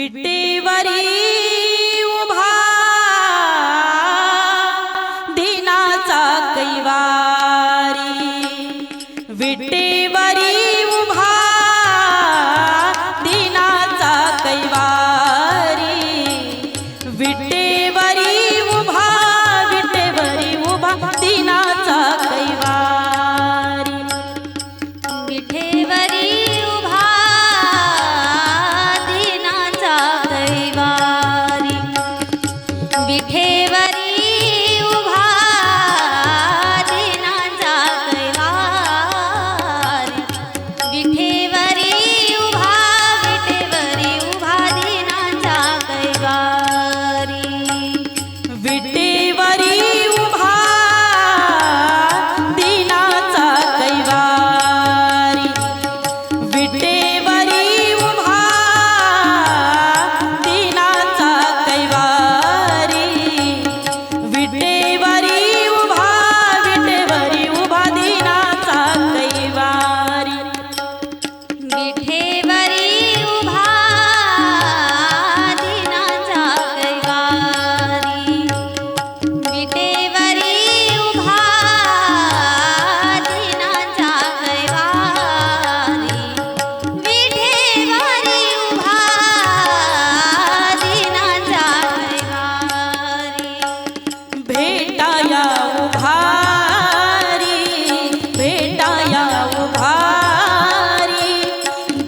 विटेवरी उभा दिनाचा कैवारी, विटेवरी उभा दिनाचा कैवारी, विटेवरी उभा, विटेवरी उभा दिनाचा कैवारी, विठेवरी उभा दिनाचा कैवारी, विठेवरी उभा दिनाचा कैवारी, विठेवरी उभा, विठेवरी उभा दिनाचा कैवारी, विटेवरी उभा दिनाचा कैवारी, विटेवरी उभा दिनाचा कैवारी, विटेवरी उभा, विटेवरी उभा दिनाचा कैवारी, विठेवरी उभा दिनाचा कैवारी, विठेवरी उभा दिनाचा कैवारी, विठेवरी उभा दिनाचा कैवारी, भेटाया उभारी, भेटाया उभारी,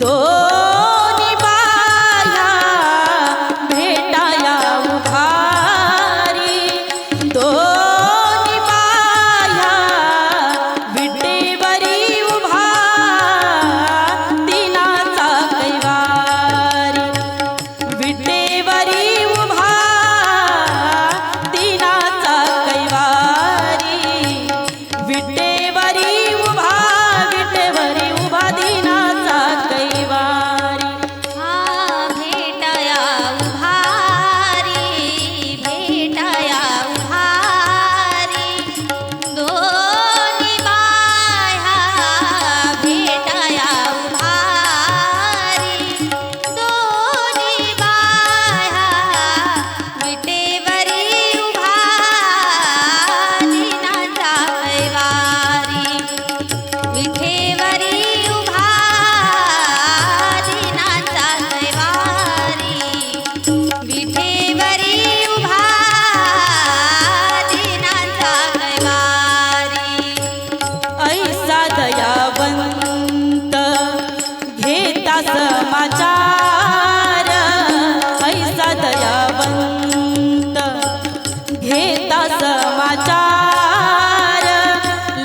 दोन्ही बाया भेटाया उभारी, दोन्ही बाया विटेवरी उभा दिनाचा कैवारी, विटेवरी उभा दिनाचा कैवारी, विटेवरी उभा, विटेवरी उभा दिनाचा कैवारी, हा भेटाया उभारी, भेटाया उभारी, दोन्ही बाया भेटाया उभारी, दोन्ही बाया विटेवरी उभा दिनाचा कैवारी, विठेवरी उभा दिनाचा कैवारी, विठेवरी उभा दिनाचा कैवारी, ऐसा दयावंत घेता समाचार, ऐसा दयावंत घेता समाचार,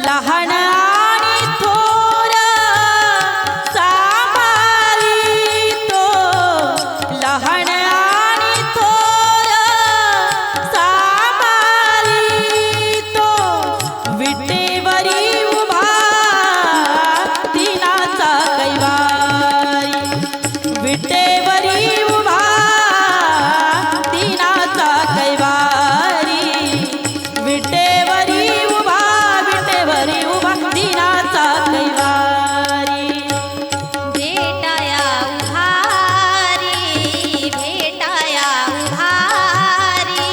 लहान आणि थोर सांभाळितो, लहान आणि थोर सांभाळितो, विटेवरी उभा दिनाचा कैवारी, विटेवरी उभा दिनाचा कैवारी, विटेवरी उभा, विटेवरी उभा दिनाचा कैवारी, भेटाया उभारी, भेटाया उभारी,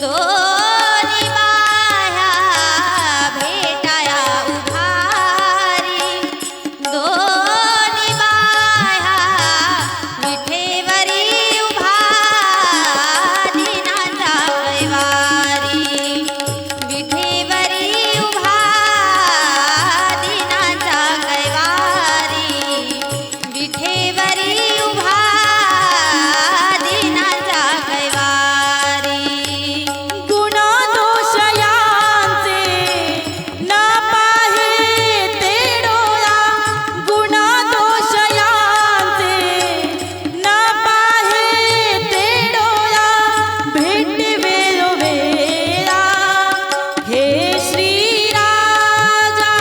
दोन्ही बाया भेटाया उभारी, दोन्ही बाया विठेवरी उभा दिनाचा कैवारी, विठेवरी उभा दिनाचा कैवारी, विठेवरी उभा दिनाचा कैवारी, गुण दोष यांचे न पाहे ते डोळा, गुण दोष यांचे न पाहे ते डोळा, भेटे वेळोवेळा हे श्रीराजा,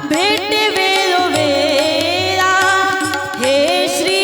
भेटे वेळोवेळा हे श्री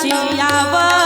तशी यावं